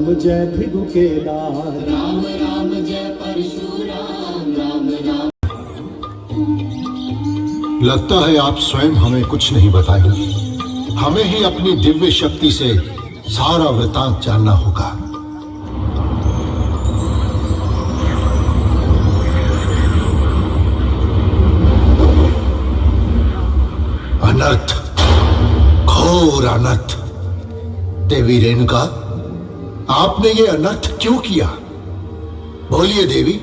राम जय भिगु केदार, राम राम जय परशुराम, राम राम। लगता है आप स्वयं हमें कुछ नहीं बताएंगे। हमें ही अपनी दिव्य शक्ति से सारा वृतांत जानना होगा। अनर्थ, घोर अनर्थ। देवी रेणुका, आपने ये अनर्थ क्यों किया? बोलिए देवी,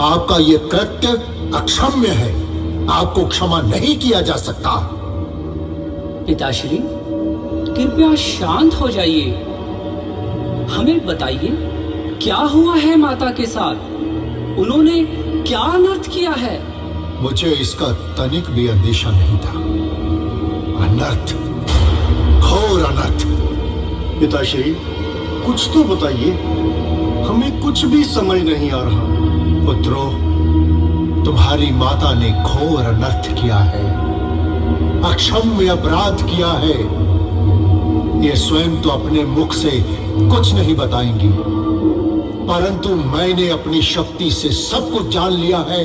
आपका ये कृत्य अक्षम्य है, आपको क्षमा नहीं किया जा सकता। पिताश्री, कृपया शांत हो जाइए। हमें बताइए क्या हुआ है माता के साथ? उन्होंने क्या अनर्थ किया है? मुझे इसका तनिक भी अंदेशा नहीं था। अनर्थ, घोर अनर्थ। पिताश्री, कुछ तो बताइए, हमें कुछ भी समझ नहीं आ रहा। पुत्रों, तुम्हारी माता ने घोर अनर्थ किया है, अक्षम्य अपराध किया है। ये स्वयं तो अपने मुख से कुछ नहीं बताएंगी, परंतु मैंने अपनी शक्ति से सब कुछ जान लिया है।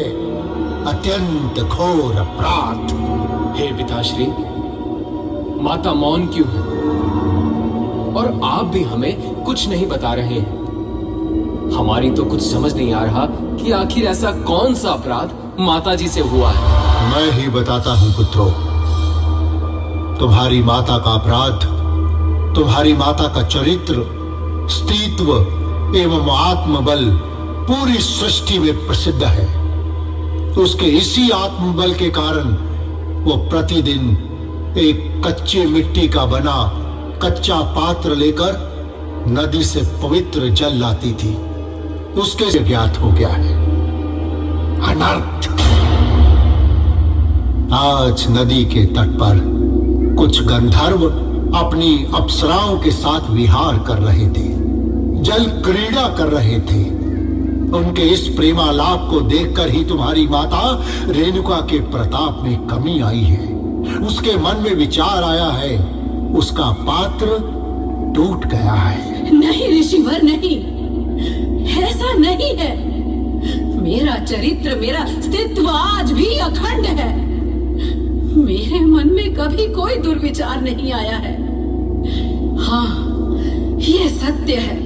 अत्यंत घोर अपराध। हे पिताश्री, माता मौन क्यों है? और आप भी हमें कुछ नहीं बता रहे हैं। हमारी तो कुछ समझ नहीं आ रहा कि आखिर ऐसा कौन सा अपराध माता जी से हुआ है। मैं ही बताता हूं पुत्रों। तुम्हारी माता का अपराध, तुम्हारी माता का चरित्र, स्त्रीत्व एवं आत्मबल पूरी सृष्टि में प्रसिद्ध है। उसके इसी आत्मबल के कारण वो प्रतिदिन एक कच्चे मिट्टी का बना कच्चा पात्र लेकर नदी से पवित्र जल लाती थी। उसके से ज्ञात हो गया है अनर्थ। आज नदी के तट पर कुछ गंधर्व अपनी अप्सराओं के साथ विहार कर रहे थे, जल क्रीड़ा कर रहे थे। उनके इस प्रेमालाप को देखकर ही तुम्हारी माता रेणुका के प्रताप में कमी आई है। उसके मन में विचार आया है, उसका पात्र टूट गया है। नहीं ऋषिवर, नहीं, ऐसा नहीं है। मेरा चरित्र, मेरा अस्तित्व आज भी अखंड है। मेरे मन में कभी कोई दुर्विचार नहीं आया है। हाँ, ये सत्य है,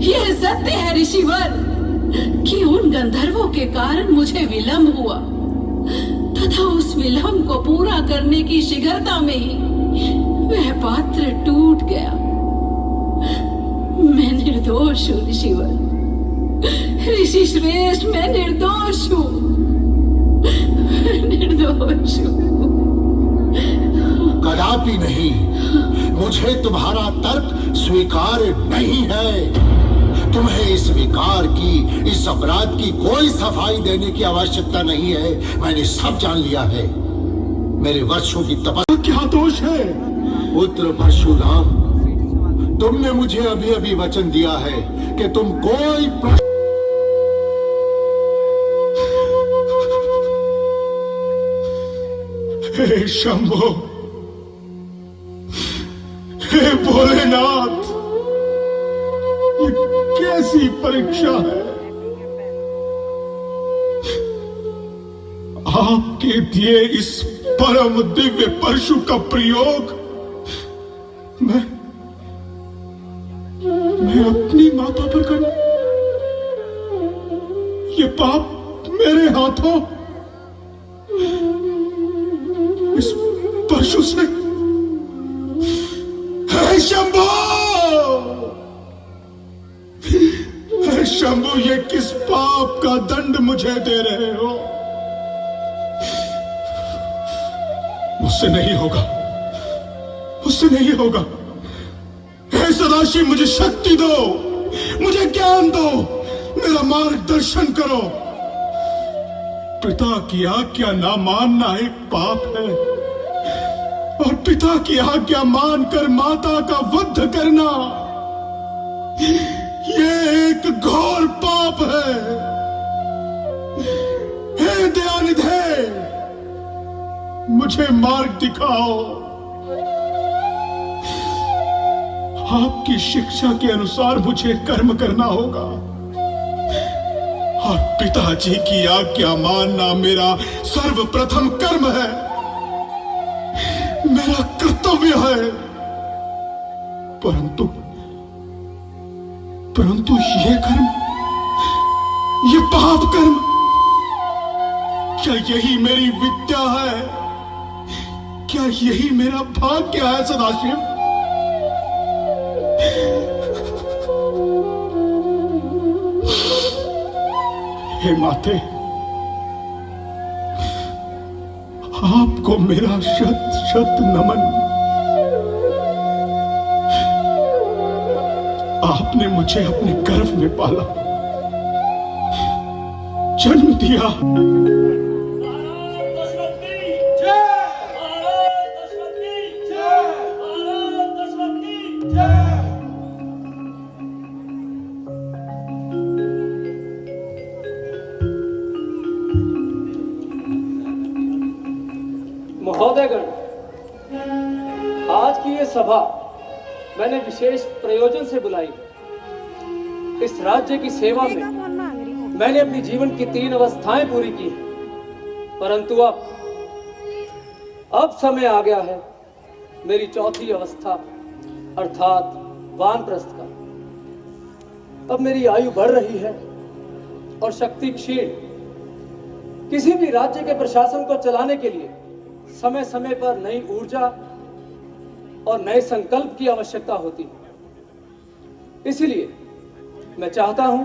ये सत्य है ऋषिवर कि उन गंधर्वों के कारण मुझे विलंब हुआ तथा उस विलंब को पूरा करने की शीघ्रता में ही वह पात्र टूट गया। मैं निर्दोष हूँ ऋषिवर, ऋषि श्रेष्ठ, मैं निर्दोष हूँ, निर्दोष हूँ। कदापि नहीं, मुझे तुम्हारा तर्क स्वीकार्य नहीं है। तुम्हें इस विकार की, इस अपराध की कोई सफाई देने की आवश्यकता नहीं है। मैंने सब जान लिया है। मेरे वर्षों की तपस्या क्या दोष है? पुत्र परशुराम, तुमने मुझे अभी अभी वचन दिया है कि तुम कोई प्रश्न हे शंभो, हे भोलेनाथ, ये कैसी परीक्षा है? आपके दिए इस परम दिव्य परशु का प्रयोग मैं अपनी माता पर करूं? ये पाप मेरे हाथों इस परशु से? हे शंभो, हे शंभो, ये किस पाप का दंड मुझे दे रहे हो? मुझसे नहीं होगा, मुझसे नहीं होगा। हे सदाशिव, मुझे शक्ति दो, मुझे ज्ञान दो, मेरा मार्गदर्शन करो। पिता की आज्ञा ना मानना एक पाप है, और पिता की आज्ञा मानकर माता का वध करना ये एक घोर पाप है। हे दयानिधे, मुझे मार्ग दिखाओ। आपकी शिक्षा के अनुसार मुझे कर्म करना होगा और पिताजी की आज्ञा मानना मेरा सर्वप्रथम कर्म है, मेरा कर्तव्य है। परंतु ये कर्म, ये पाप कर्म, क्या यही मेरी विद्या है? क्या यही मेरा भाग्य है सदाशिव? हे माते, आपको मेरा शत शत नमन। आपने मुझे अपने गर्भ में पाला, जन्म दिया। महोदयगण, आज की ये सभा मैंने विशेष प्रयोजन से बुलाई। इस राज्य की सेवा में मैंने अपनी जीवन की 3 अवस्थाएं पूरी की हैं, परंतु अब समय आ गया है मेरी 4थी अवस्था अर्थात वानप्रस्थ का। अब मेरी आयु बढ़ रही है और शक्ति क्षीण। किसी भी राज्य के प्रशासन को चलाने के लिए समय समय पर नई ऊर्जा और नए संकल्प की आवश्यकता होती है। इसलिए मैं चाहता हूं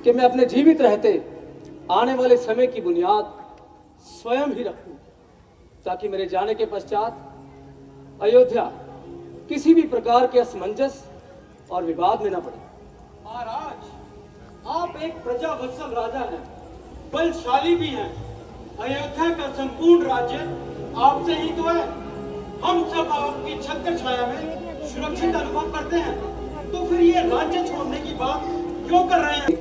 कि मैं अपने जीवित रहते आने वाले समय की बुनियाद स्वयं ही रखूं, ताकि मेरे जाने के पश्चात अयोध्या किसी भी प्रकार के असमंजस और विवाद में न पड़े। महाराज, आप एक प्रजावत्सल राजा हैं, बलशाली भी हैं। अयोध्या का संपूर्ण राज्य आपसे ही तो है। हम सब आपकी छत्र छाया में सुरक्षित अनुभव करते हैं, तो फिर ये राज्य छोड़ने की बात क्यों कर रहे हैं?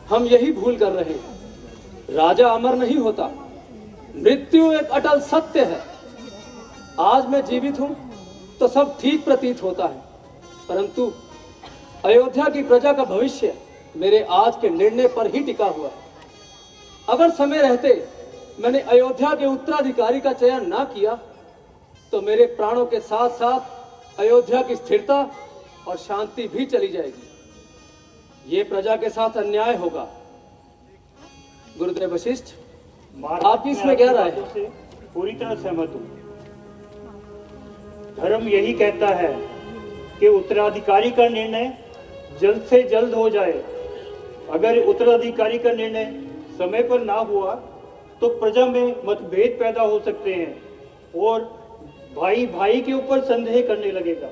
हम यही भूल कर रहे हैं। राजा अमर नहीं होता, मृत्यु एक अटल सत्य है। आज मैं जीवित हूं तो सब ठीक प्रतीत होता है, परंतु अयोध्या की प्रजा का भविष्य मेरे आज के निर्णय पर ही टिका हुआ है। अगर समय रहते मैंने अयोध्या के उत्तराधिकारी का चयन ना किया तो मेरे प्राणों के साथ साथ अयोध्या की स्थिरता और शांति भी चली जाएगी। ये प्रजा के साथ अन्याय होगा। गुरुदेव वशिष्ठ, आपकी इसमें क्या राय है? पूरी तरह सहमत हूं। धर्म यही कहता है कि उत्तराधिकारी का निर्णय जल्द से जल्द हो जाए। अगर उत्तराधिकारी का निर्णय समय पर ना हुआ तो प्रजा में मतभेद पैदा हो सकते हैं और भाई भाई के ऊपर संदेह करने लगेगा।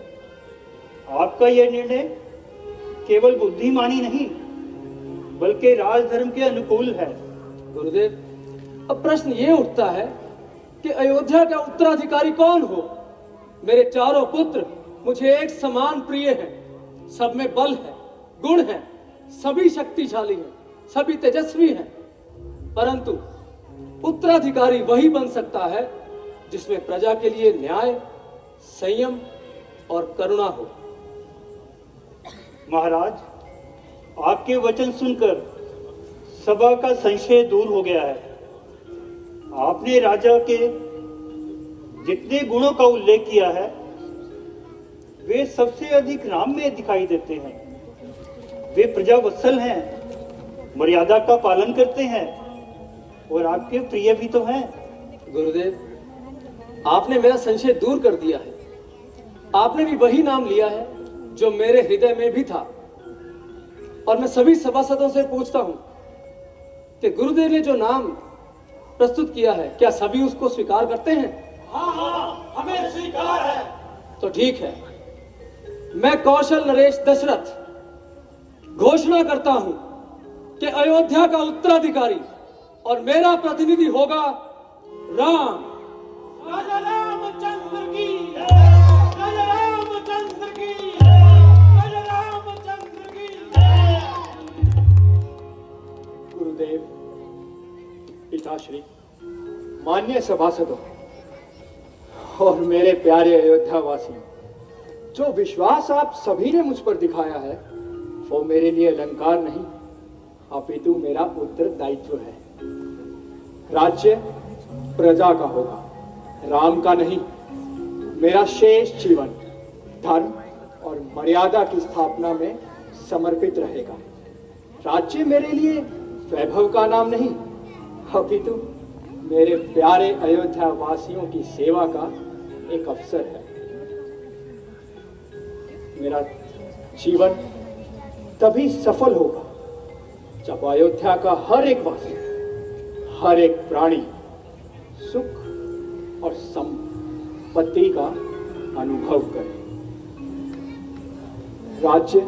आपका यह निर्णय केवल बुद्धिमानी नहीं बल्कि राजधर्म के अनुकूल है। गुरुदेव, अब प्रश्न ये उठता है कि अयोध्या का उत्तराधिकारी कौन हो? मेरे चारों पुत्र मुझे एक समान प्रिय हैं। सब में बल है, गुण है, सभी शक्तिशाली हैं, सभी तेजस्वी हैं, परंतु उत्तराधिकारी वही बन सकता है जिसमें प्रजा के लिए न्याय, संयम और करुणा हो। महाराज, आपके वचन सुनकर सभा का संशय दूर हो गया है। आपने राजा के जितने गुणों का उल्लेख किया है वे सबसे अधिक राम में दिखाई देते हैं। वे प्रजावत्सल हैं, मर्यादा का पालन करते हैं और आपके प्रिय भी तो हैं। गुरुदेव, आपने मेरा संशय दूर कर दिया है। आपने भी वही नाम लिया है जो मेरे हृदय में भी था। और मैं सभी सभासदों से पूछता हूं कि गुरुदेव ने जो नाम प्रस्तुत किया है क्या सभी उसको स्वीकार करते हैं? हाँ, हमें स्वीकार है। तो ठीक है, मैं कौशल नरेश दशरथ घोषणा करता हूं कि अयोध्या का उत्तराधिकारी और मेरा प्रतिनिधि होगा राम। राजा रामचंद्र की, राजा रामचंद्र की, राजा रामचंद्र की। गुरुदेव, पिताश्री, मान्य सभासदों और मेरे प्यारे अयोध्या वासियों, जो विश्वास आप सभी ने मुझ पर दिखाया है वो मेरे लिए अलंकार नहीं अपितु मेरा उत्तरदायित्व है। राज्य प्रजा का होगा, राम का नहीं। मेरा शेष जीवन धर्म और मर्यादा की स्थापना में समर्पित रहेगा। राज्य मेरे लिए वैभव का नाम नहीं अपितु मेरे प्यारे अयोध्या वासियों की सेवा का एक अवसर है। मेरा जीवन तभी सफल होगा जब अयोध्या का हर एक वासी, हर एक प्राणी सुख और संपत्ति का अनुभव करे। राज्य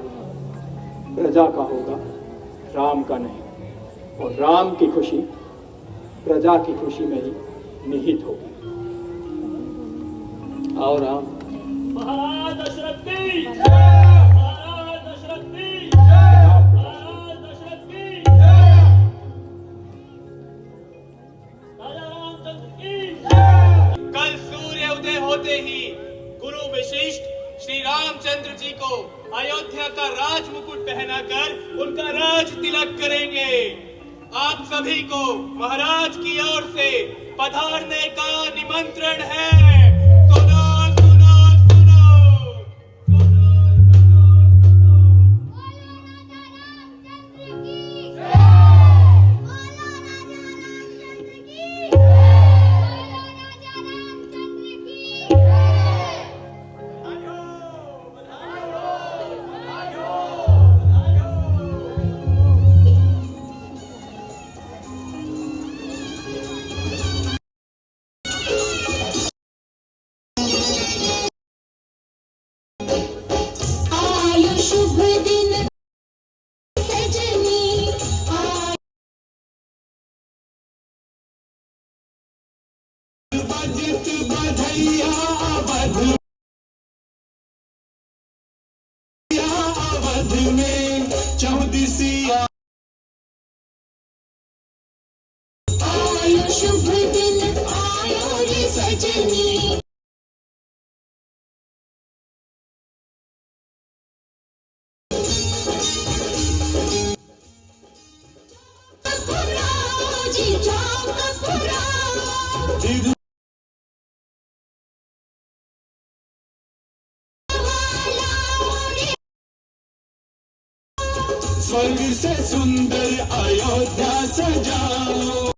प्रजा का होगा, राम का नहीं। और राम की खुशी प्रजा की खुशी में ही निहित होगी। आओ राम। महाराज दशरथ की जय, महाराज दशरथ की जय, महाराज दशरथ की जय, राजा रामचंद्र की जय। कल सूर्य उदय होते ही गुरु विशिष्ट श्री रामचंद्र जी को अयोध्या का राज मुकुट पहनाकर उनका राज तिलक करेंगे। आप सभी को महाराज की ओर से पधारने का निमंत्रण है। सुनो सुनो सुनो, शुभ दिन सजनी बजत बधैया अवध में चौदिसिया आयो शुभ दिन आयो रे सजनी। स्वर्ग से सुंदर अयोध्या सजाओ।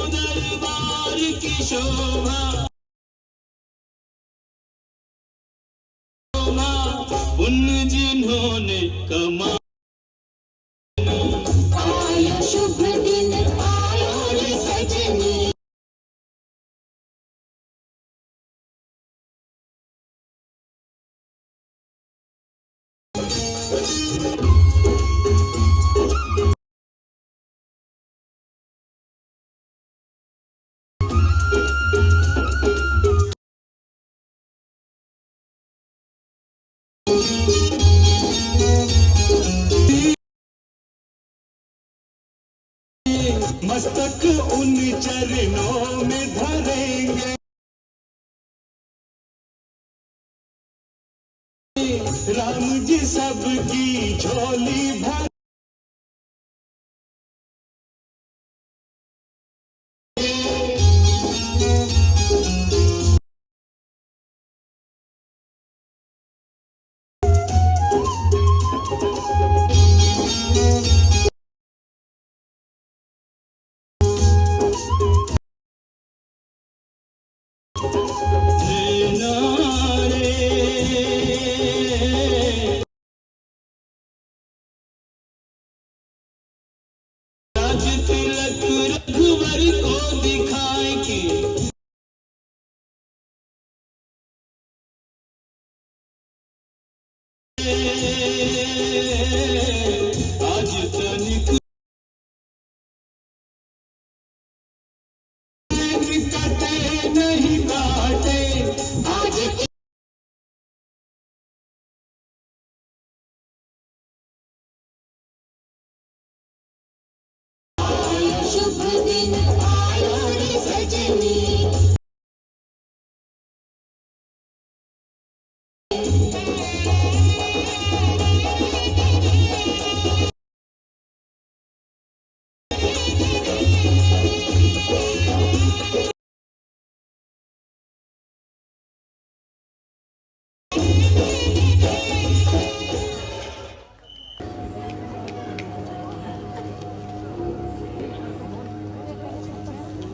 दरबार की शोभा उन जिन्होंने कमा। आयो शुभ दिन आयो रे सजनी। मस्तक उन चरणों में धरेंगे। राम जी सबकी झोली भर शुभ दिन आया रे सजनी।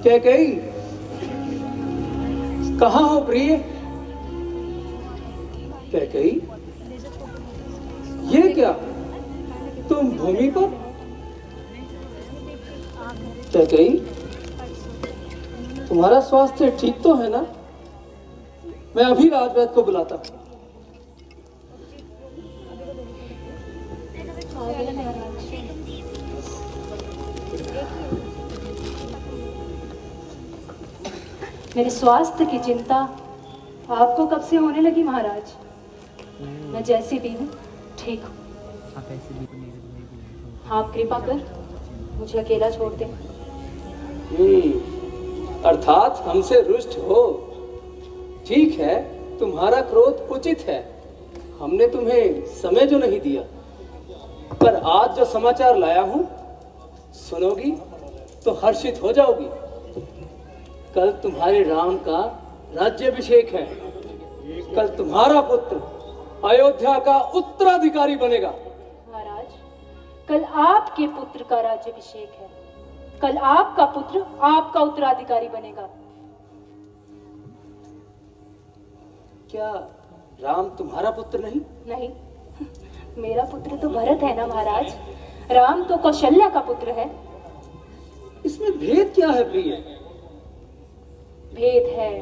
क्या कही? कहाँ हो प्रिय? क्या कही? ये क्या, तुम भूमि पर? क्या कही? तुम्हारा स्वास्थ्य ठीक तो है ना? मैं अभी राजवैद्य को बुलाता हूं। मेरे स्वास्थ्य की चिंता आपको कब से होने लगी महाराज? मैं जैसी भी हूँ ठीक हूँ। आप कृपा कर मुझे अकेला छोड़ दें। अर्थात हमसे रुष्ट हो। ठीक है, तुम्हारा क्रोध उचित है। हमने तुम्हें समय जो नहीं दिया, पर आज जो समाचार लाया हूं सुनोगी तो हर्षित हो जाओगी। कल तुम्हारे राम का राज्याभिषेक है। कल तुम्हारा पुत्र अयोध्या का उत्तराधिकारी बनेगा। महाराज, कल आपके पुत्र का राज्याभिषेक है। कल आपका पुत्र आपका उत्तराधिकारी बनेगा। क्या राम तुम्हारा पुत्र नहीं? नहीं, मेरा पुत्र तो भरत है ना महाराज। राम तो कौशल्या का पुत्र है। इसमें भेद क्या है प्रिय? भेद है,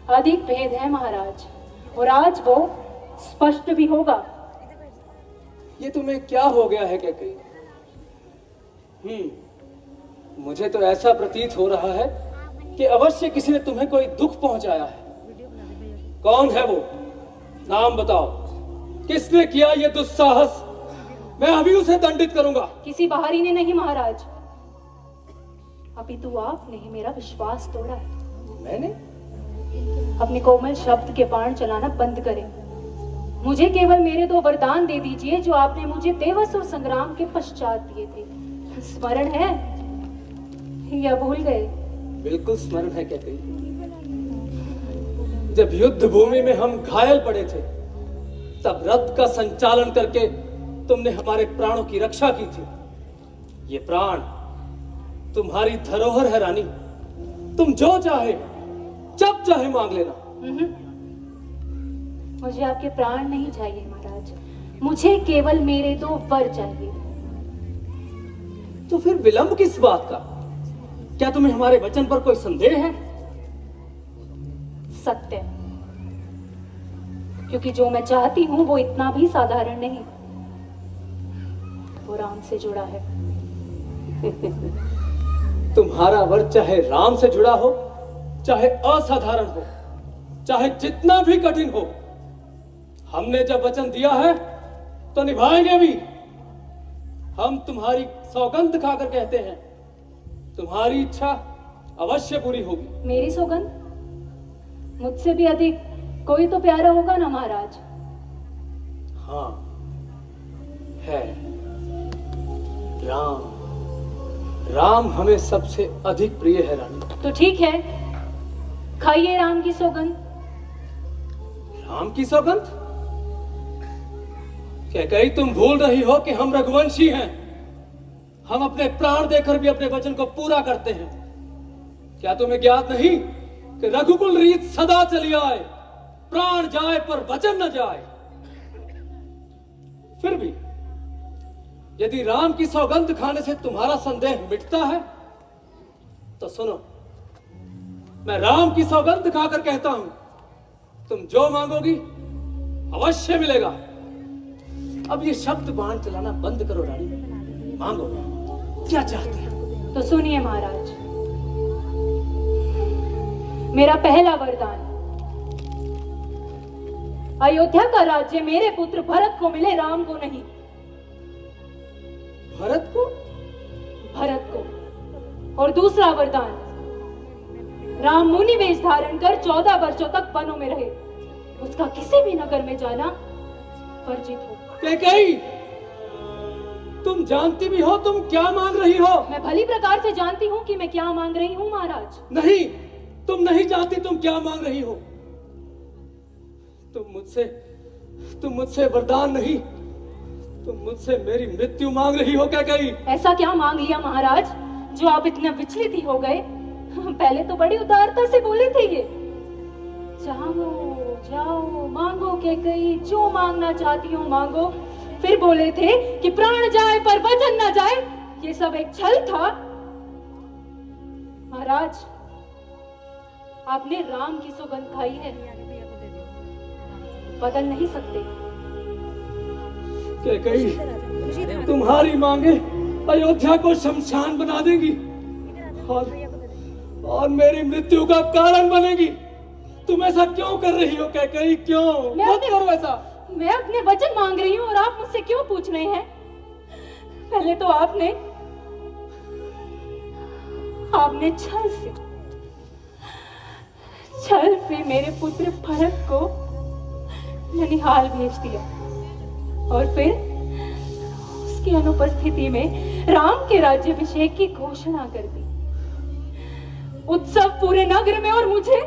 अधिक भेद है महाराज, और आज वो स्पष्ट भी होगा। ये तुम्हें क्या हो गया है? क्या कही? मुझे तो ऐसा प्रतीत हो रहा है कि अवश्य किसी ने तुम्हें कोई दुख पहुंचाया है। कौन है वो? नाम बताओ। किसने किया ये दुस्साहस? मैं अभी उसे दंडित करूंगा। किसी बाहरी ने नहीं महाराज, अपितु आपने ही मेरा विश्वास तोड़ा है। मैंने? अपने कोमल शब्द के बाण चलाना बंद करें। मुझे केवल मेरे 2 वरदान दे दीजिए जो आपने मुझे देवस और संग्राम के पश्चात दिए थे। स्मरण है या भूल गए? बिल्कुल स्मरण है। क्या कही? जब युद्ध भूमि में हम घायल पड़े थे, तब रथ का संचालन करके तुमने हमारे प्राणों की रक्षा की थी। ये प्राण तुम्हारी धरोहर है रानी। तुम जो चाहे जब चाहे मांग लेना। मुझे आपके प्राण नहीं चाहिए महाराज, मुझे केवल मेरे 2 वर चाहिए। तो फिर विलंब किस बात का? क्या तुम्हें हमारे वचन पर कोई संदेह है? सत्य, क्योंकि जो मैं चाहती हूं वो इतना भी साधारण नहीं, वो राम से जुड़ा है। तुम्हारा वर चाहे राम से जुड़ा हो, चाहे असाधारण हो, चाहे जितना भी कठिन हो, हमने जब वचन दिया है तो निभाएंगे भी। हम तुम्हारी सौगंध खाकर कहते हैं, तुम्हारी इच्छा अवश्य पूरी होगी। मेरी सौगंध? मुझसे भी अधिक कोई तो प्यारा होगा ना महाराज? हाँ है, राम। राम हमें सबसे अधिक प्रिय है रानी। तो ठीक है, खाइए राम की सौगंध। राम की सौगंध? क्या कहीं तुम भूल रही हो कि हम रघुवंशी हैं? हम अपने प्राण देकर भी अपने वचन को पूरा करते हैं। क्या तुम्हें ज्ञात नहीं कि रघुकुल रीत सदा चली आए, प्राण जाए पर वचन न जाए। फिर भी यदि राम की सौगंध खाने से तुम्हारा संदेह मिटता है तो सुनो, मैं राम की सौगंध खाकर कहता हूं, तुम जो मांगोगी अवश्य मिलेगा। अब ये शब्द बाण चलाना बंद करो रानी, मांगो क्या चाहते हैं। तो सुनिए महाराज, मेरा पहला वरदान, अयोध्या का राज्य मेरे पुत्र भरत को मिले, राम को नहीं। भरत को? भरत को, और दूसरा वरदान, राम मुनि वेश धारण कर 14 वर्षों तक वनों में रहे, उसका किसी भी नगर में जाना वर्जित हो। कैकेयी, तुम जानती भी हो तुम क्या मांग रही हो? मैं भली प्रकार से जानती हूँ कि मैं क्या मांग रही हूँ महाराज। नहीं, तुम नहीं जानती तुम क्या मांग रही हो। तुम मुझसे वरदान नहीं, तुम मुझसे मेरी मृत्यु मांग रही हो। कैकेयी, ऐसा क्या मांग लिया महाराज जो आप इतने विचलित ही हो गए? पहले तो बड़ी उदारता से बोले थे ये, जाओ जाओ मांगो कैकेयी, जो मांगना चाहती हो मांगो। फिर बोले थे कि प्राण जाए पर वचन न जाए। ये सब एक छल था। महाराज, आपने राम की सौगंध खाई है, बदल नहीं सकते। कैकेयी, तुम्हारी मांगे अयोध्या को शमशान बना देंगी और मेरी मृत्यु का कारण बनेगी। तुम ऐसा क्यों कर रही हो कैकेयी? क्यों? मत करो ऐसा। मैं अपने वचन मांग रही हूँ और आप मुझसे क्यों पूछ रहे हैं? पहले तो आपने छल से मेरे पुत्र भरत को ननिहाल भेज दिया और फिर उसकी अनुपस्थिति में राम के राज्याभिषेक की घोषणा कर दी। उत्सव पूरे नगर में और मुझे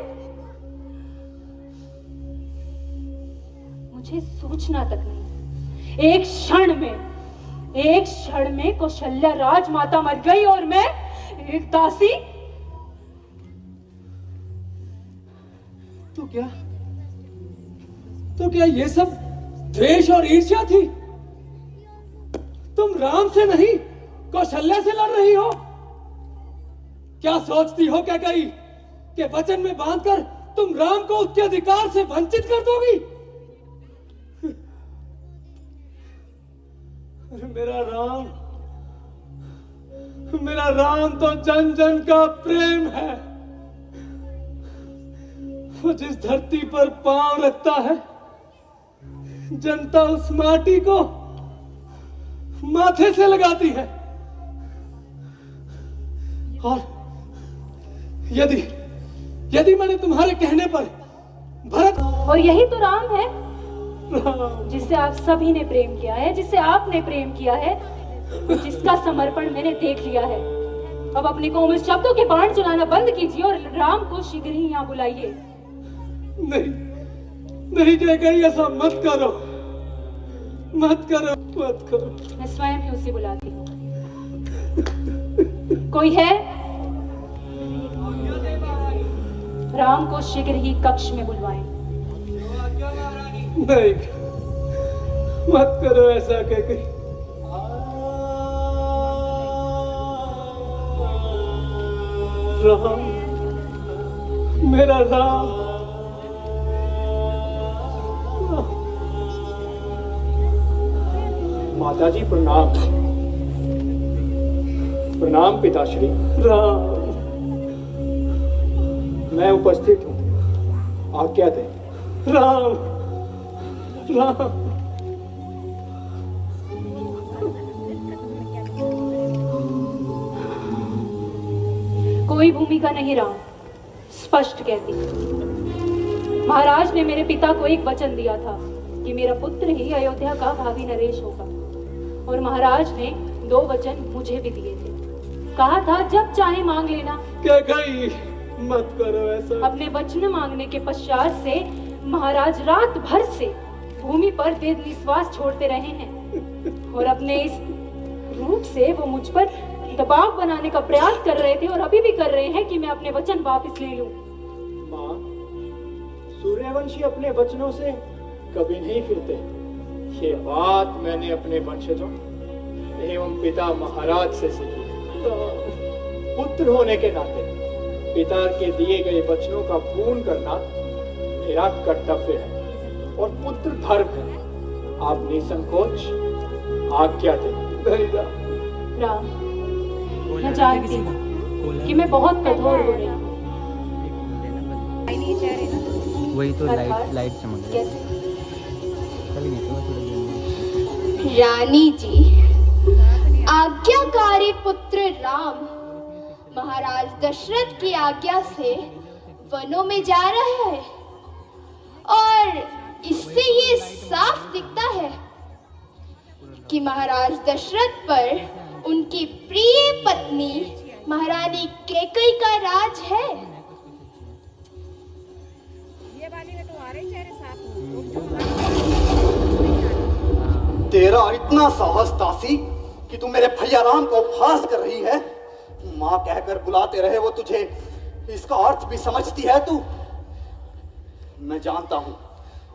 सोचना तक नहीं। एक क्षण में कौशल्या राजमाता मर गई और मैं एक दासी। तो क्या ये सब द्वेष और ईर्ष्या थी? तुम राम से नहीं कौशल्या से लड़ रही हो? क्या सोचती हो कैकेयी कि वचन में बांधकर तुम राम को उसके अधिकार से वंचित कर दोगी? मेरा राम तो जन जन का प्रेम है। वो जिस धरती पर पांव रखता है, जनता उस माटी को माथे से लगाती है। और यदि मैंने तुम्हारे कहने पर भरत, और यही तो राम है जिससे आप सभी ने प्रेम किया है, जिससे आपने प्रेम किया है, जिसका समर्पण मैंने देख लिया है। अब अपने कोमल शब्दों के बाण चलाना बंद कीजिए और राम को शीघ्र ही यहाँ बुलाइए। नहीं कैकेयी, ऐसा मत करो। मैं स्वयं ही उसे बुलाती हूँ। कोई है? राम को शीघ्र ही कक्ष में बुलवाएं। नहीं, मत करो ऐसा कैकेयी। राम, मेरा राम। माताजी प्रणाम। प्रणाम पिताश्री। राम, मैं उपस्थित हूँ, आज्ञा दें। राम। कोई भूमिका नहीं राम, स्पष्ट कहती। महाराज ने मेरे पिता को एक वचन दिया था कि मेरा पुत्र ही अयोध्या का भावी नरेश होगा, और महाराज ने 2 वचन मुझे भी दिए थे। कहा था जब चाहे मांग लेना। कैकेयी, मत करो ऐसा। अपने वचन मांगने के पश्चात से महाराज रात भर से भूमि पर दीर्घ निश्वास छोड़ते रहे हैं और अपने इस रूप से वो मुझ पर दबाव बनाने का प्रयास कर रहे थे और अभी भी कर रहे हैं कि मैं अपने वचन वापस ले लूं। माँ, सूर्यवंशी अपने वचनों से कभी नहीं फिरते। ये बात मैंने अपने वंशजों एवं पिता महाराज से सीखी। पुत्र होने के नाते पिता के दिए गए वचनों का पूर्ण करना मेरा कर्तव्य है और पुत्र धर्म है। आप निसंकोच आज्ञा दें। राम, मैं जानती हूँ कि मैं बहुत कठोर हो रही हूँ। वही तो लाइट चमक रही है। रानी जी, आज्ञाकारी पुत्र राम महाराज दशरथ की आज्ञा से वनों में जा रहा है और इससे ये साफ दिखता है कि महाराज दशरथ पर उनकी प्रिय पत्नी महारानी कैकेयी का राज है। तेरा इतना साहस दासी कि तू मेरे भैया राम को उपहास कर रही है। माँ कहकर बुलाते रहे वो तुझे, इसका अर्थ भी समझती है तू? मैं जानता हूँ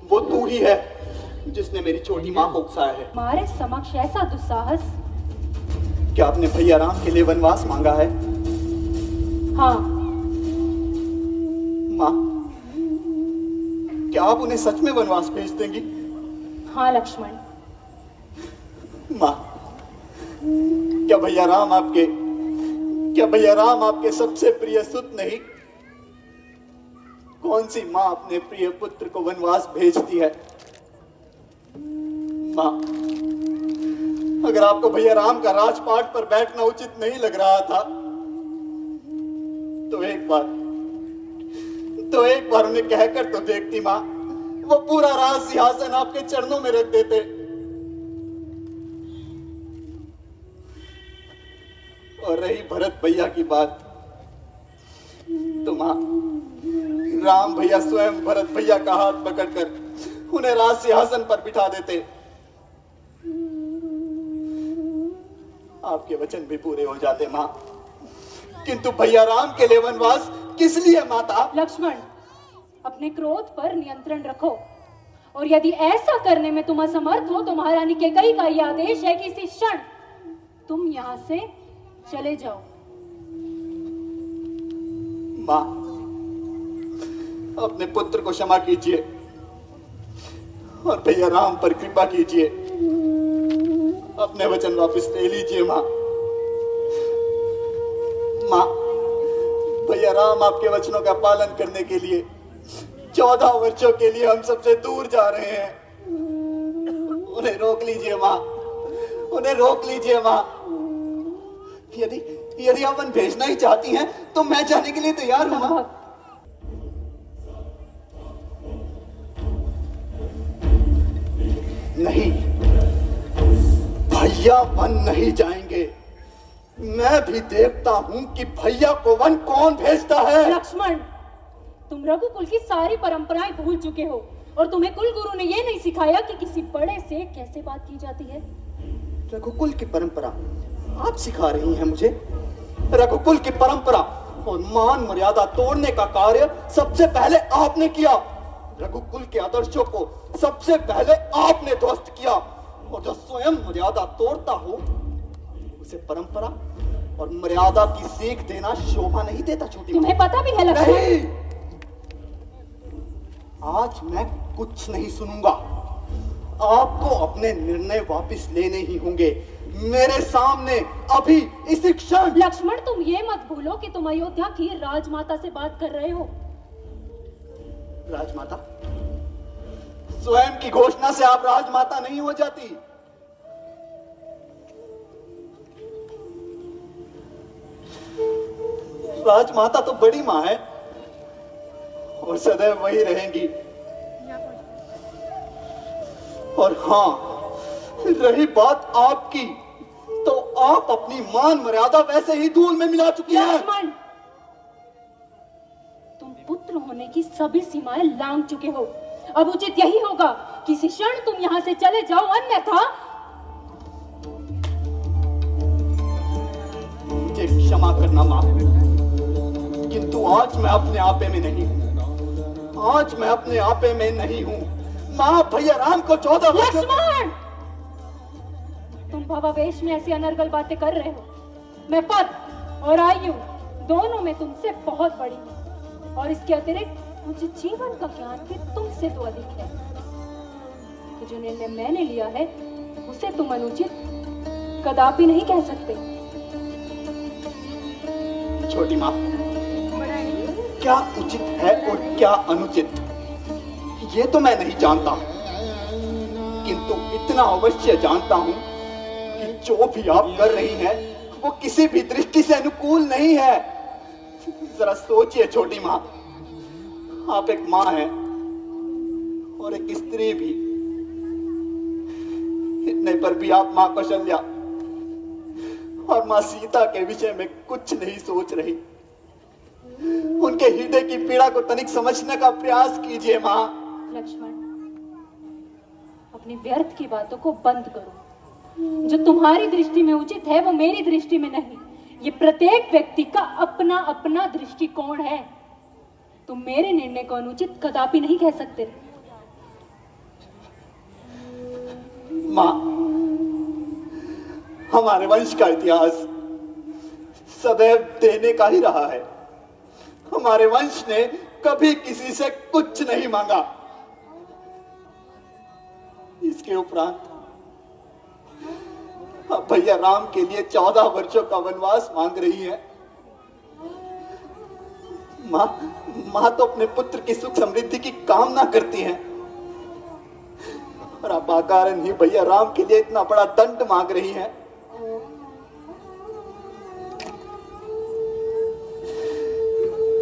वो तू ही है जिसने मेरी छोटी माँ को उकसाया है। हमारे समक्ष ऐसा दुस्साहस? क्या आपने भैया राम के लिए वनवास मांगा है? हाँ। माँ, क्या आप उन्हें सच में वनवास भेज देंगी? हाँ लक्ष्मण। माँ, क्या भैया राम आपके सबसे प्रिय सुत नहीं? कौन सी माँ अपने प्रिय पुत्र को वनवास भेजती है? माँ, अगर आपको भैया राम का राजपाट पर बैठना उचित नहीं लग रहा था तो एक बार उन्हें कहकर तो देखती माँ। वो पूरा राज सिंहासन आपके चरणों में रख देते। और रही भरत भैया की बात, तो माँ, राम भैया स्वयं भरत भैया का हाथ पकड़कर उन्हें राज सिंहासन पर बिठा देते। आपके वचन भी पूरे हो जाते माँ, किंतु भैया राम के लिए वनवास किस लिए माता? लक्ष्मण, अपने क्रोध पर नियंत्रण रखो, और यदि ऐसा करने में तुम असमर्थ हो तो महारानी कैकेयी का यह आदेश है कि इसी क्षण तुम यहाँ से चले जाओ। माँ, अपने पुत्र को क्षमा कीजिए और भैया राम पर कृपा कीजिए। अपने वचन वापस ले लीजिए माँ। माँ, भैया राम आपके वचनों का पालन करने के लिए 14 वर्षों के लिए हम सबसे दूर जा रहे हैं। उन्हें रोक लीजिए माँ, उन्हें रोक लीजिए माँ। यदि आप वन भेजना ही चाहती हैं तो मैं जाने के लिए तैयार हूं माँ। नहीं, भैया वन नहीं जाएंगे। मैं भी देखता हूं कि भैया को वन कौन भेजता है। लक्ष्मण, तुम रघुकुल की सारी परंपराएं भूल चुके हो और तुम्हें कुल गुरु ने यह नहीं सिखाया कि किसी बड़े से कैसे बात की जाती है। रघुकुल की परंपरा आप सिखा रही हैं मुझे? रघुकुल की परंपरा और मान मर्यादा तोड़ने का कार्य सबसे पहले आपने किया। रघुकुल के आदर्शों को सबसे पहले आपने ध्वस्त किया, और जो स्वयं मर्यादा तोड़ता हो उसे परंपरा और मर्यादा की सीख देना शोभा नहीं देता। छोटी तुम्हें पता भी है लक्ष्मण? नहीं, आज मैं कुछ नहीं सुनूंगा। आपको अपने निर्णय वापस लेने ही होंगे, मेरे सामने अभी इसी क्षण। लक्ष्मण, तुम ये मत भूलो कि तुम अयोध्या की राजमाता से बात कर रहे हो। राजमाता? स्वयं की घोषणा से आप राजमाता नहीं हो जाती। राजमाता तो बड़ी मां है और सदैव वही रहेंगी। और हाँ, रही बात आपकी, तो आप अपनी मान मर्यादा वैसे ही धूल में मिला चुकी हैं। लक्ष्मण, तुम पुत्र होने की सभी सीमाएं लांघ चुके हो। अब उचित यही होगा कि इसी क्षण तुम यहाँ से चले जाओ, अन्यथा। मुझे क्षमा करना मां, किंतु आज मैं अपने आपे में नहीं हूं। आज मैं अपने आपे में नहीं हूं। मां, भैया राम को 14 वर्ष। लक्ष्मण, तुम भावावेश में ऐसी अनर्गल बातें कर रहे हो। मैं पद और आयु दोनों में तुमसे बहुत बड़ी हूँ, और इसके अतिरिक्त मुझे जीवन का ज्ञान भी तुमसे तो अधिक है। कि जो निर्णय मैंने लिया है उसे तुम अनुचित कदापि नहीं कह सकते। छोटी माँ, क्या उचित है और क्या अनुचित, ये तो मैं नहीं जानता, किंतु इतना अवश्य जानता हूं कि जो भी आप कर रही हैं वो किसी भी दृष्टि से अनुकूल नहीं है। जरा सोचिए छोटी माँ, आप एक माँ हैं और एक स्त्री भी। इतने पर भी आप माँ कौशल्या और माँ सीता के विषय में कुछ नहीं सोच रही। उनके हृदय की पीड़ा को तनिक समझने का प्रयास कीजिए माँ। लक्ष्मण, अपनी व्यर्थ की बातों को बंद करो। जो तुम्हारी दृष्टि में उचित है वो मेरी दृष्टि में नहीं। ये प्रत्येक व्यक्ति का अपना अपना दृष्टिकोण है। तुम मेरे निर्णय को अनुचित कदापि नहीं कह सकते। माँ, हमारे वंश का इतिहास सदैव देने का ही रहा है। हमारे वंश ने कभी किसी से कुछ नहीं मांगा। इसके उपरांत अब भैया राम के लिए 14 वर्षों का वनवास मांग रही है। माँ तो अपने पुत्र की सुख समृद्धि की कामना करती हैं और अब कारण ही भैया राम के लिए इतना बड़ा दंड मांग रही हैं।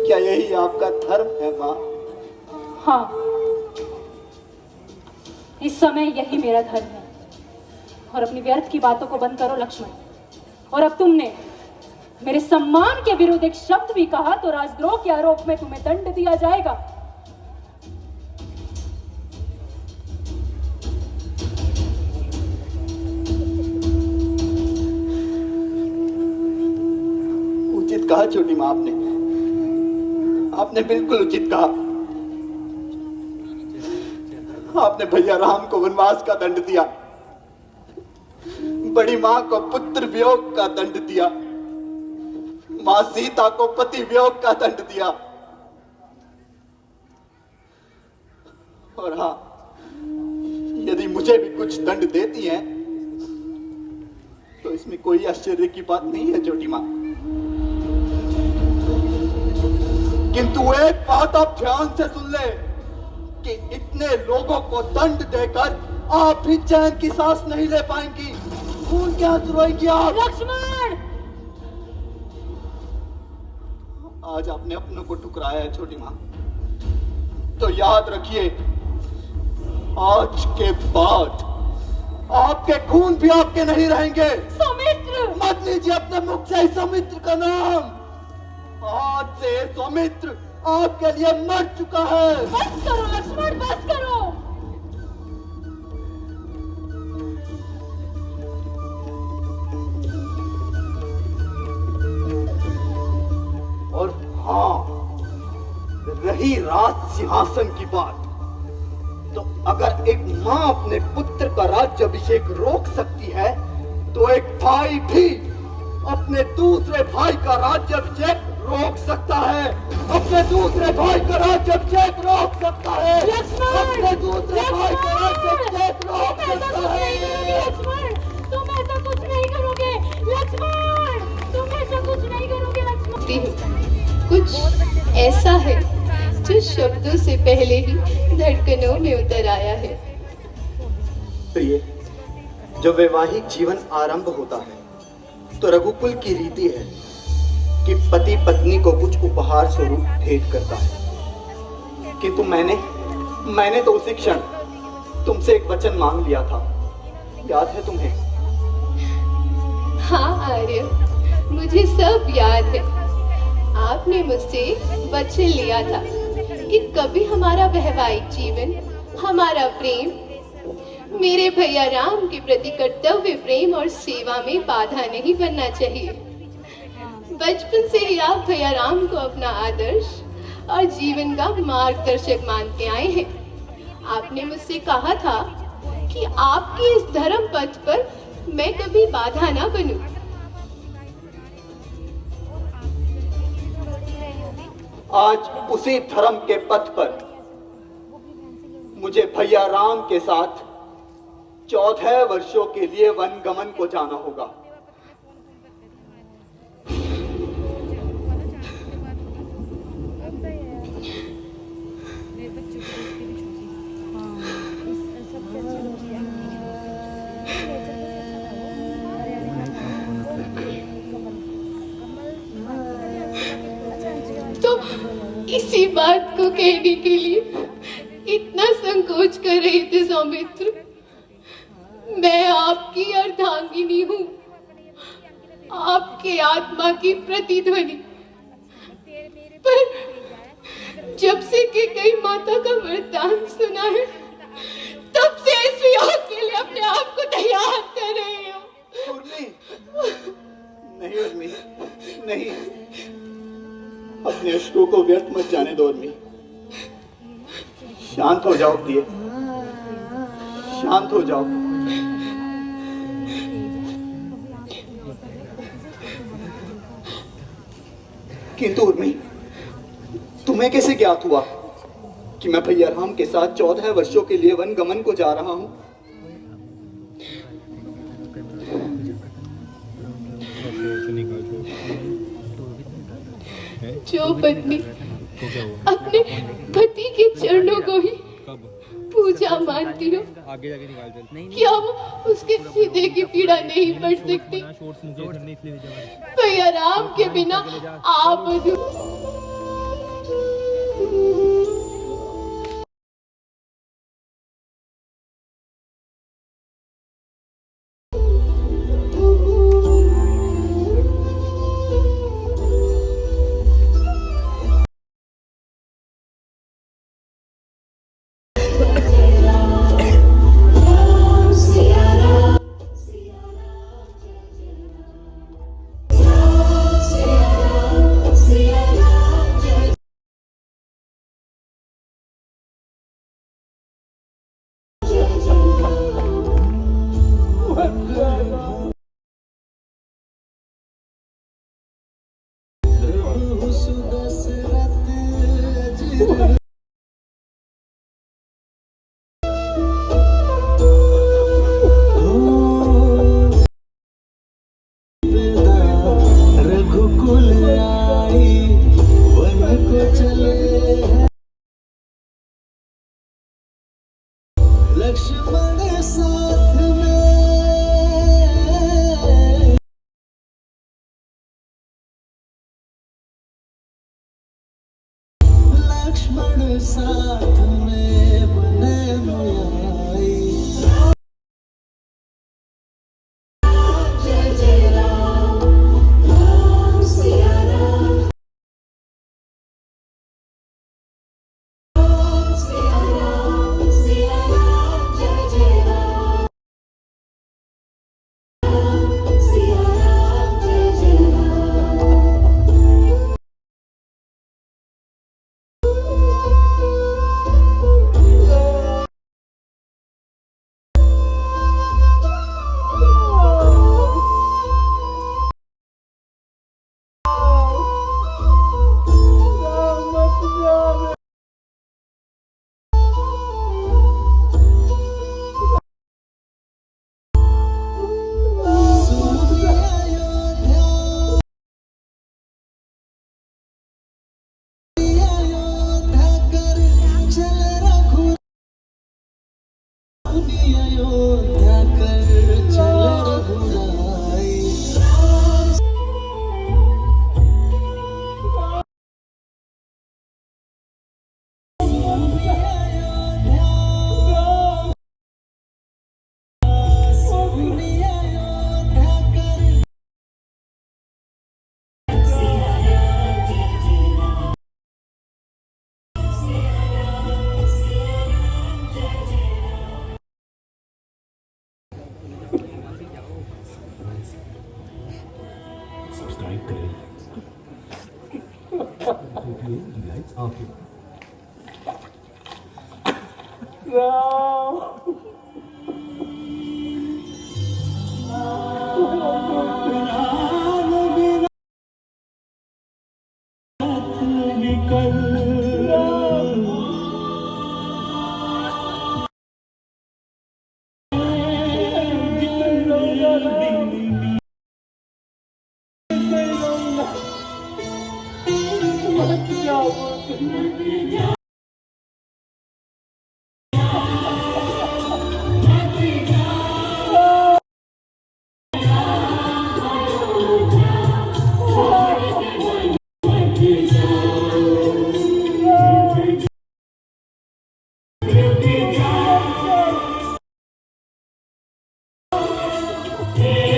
क्या यही आपका धर्म है माँ? हाँ, इस समय यही मेरा धर्म है। और अपनी व्यर्थ की बातों को बंद करो लक्ष्मण। और अब तुमने मेरे सम्मान के विरुद्ध एक शब्द भी कहा तो राजद्रोह के आरोप में तुम्हें दंड दिया जाएगा। उचित कहा छोटी माँ, आपने बिल्कुल उचित कहा। आपने भैया राम को वनवास का दंड दिया, बड़ी मां को पुत्र वियोग का दंड दिया, मां सीता को पति वियोग का दंड दिया। और हाँ, यदि मुझे भी कुछ दंड देती हैं तो इसमें कोई आश्चर्य की बात नहीं है छोटी मां। किंतु एक बात आप ध्यान से सुन ले कि इतने लोगों को दंड देकर आप भी चैन की सांस नहीं ले पाएंगी। खून क्या रोएगी आप? लक्ष्मण, आज आपने अपनों को ठुकराया है छोटी मां, तो याद रखिए आज के बाद आपके खून भी आपके नहीं रहेंगे। सौमित्र, मत लीजिए अपने मुख से सौमित्र का नाम। आज से सौमित्र आपके लिए मर चुका है। बस करो लक्ष्मण, बस करो। और हाँ, रही राज सिंहासन की बात, तो अगर एक मां अपने पुत्र का राज्याभिषेक रोक सकती है तो एक भाई भी अपने दूसरे भाई का राज्याभिषेक रोक सकता है। अपने दूसरे भाई का राज्याभिषेक रोक सकता है। अपने दूसरे भाई का राज्याभिषेक रोक सकता है। लक्ष्मण, तुम ऐसा कुछ नहीं करोगे। लक्ष्मण, तुम ऐसा कुछ नहीं करोगे। लक्ष्मण, कुछ ऐसा है जो शब्दों से पहले ही धड़कनों में उतर आया है। प्रिय, जब वैवाहिक जीवन आरंभ होता है तो रघुकुल की रीति है कि पति पत्नी को कुछ उपहार स्वरूप भेंट करता है। किंतु मैंने तो उसी क्षण तुमसे एक वचन मांग लिया था, याद है तुम्हें? हाँ आर्य, मुझे सब याद है। आपने मुझसे वचन लिया था कि कभी हमारा वैवाहिक जीवन, हमारा प्रेम मेरे भैया राम के प्रति कर्तव्य प्रेम और सेवा में बाधा नहीं बनना चाहिए। बचपन से ही आप भैया राम को अपना आदर्श और जीवन का मार्गदर्शक मानते आए हैं। आपने मुझसे कहा था कि आपके इस धर्म पथ पर मैं कभी बाधा ना बनूं। आज उसी धर्म के पथ पर मुझे भैया राम के साथ 14 वर्षों के लिए वनगमन को जाना होगा। इसी बात को कहने के लिए इतना संकोच कर रहे थे सौमित्र। मैं आपकी अर्धांगिनी हूँ, आपके आत्मा की प्रतिध्वनि। पर जब से कि कई माता का वरदान सुना है, तब से इस वियोग के लिए अपने आप को तैयार कर रही हूँ। उर्मी, नहीं उर्मी, नहीं, अपने अश्कों को व्यर्थ मत जाने दो उर्मी। शांत हो जाओ प्रिय, शांत हो जाओ। किंतु उर्मी, तुम्हें कैसे ज्ञात हुआ कि मैं भैया राम के साथ 14 वर्षों के लिए वन गमन को जा रहा हूं? जो पत्नी अपने पति के चरणों को ही पूजा मानती हो, क्या वो उसके हृदय की पीड़ा नहीं पड़ सकती? भैया राम के बिना आप लक्ष्मण साथ में, लक्ष्मण साथ में बने नुयाई। जय जय राम, राम सिया राम, राम सिया राम, सिया राम, जय जय राम, राम सिया राम, जय जय राम। सब्सक्राइब करें। हे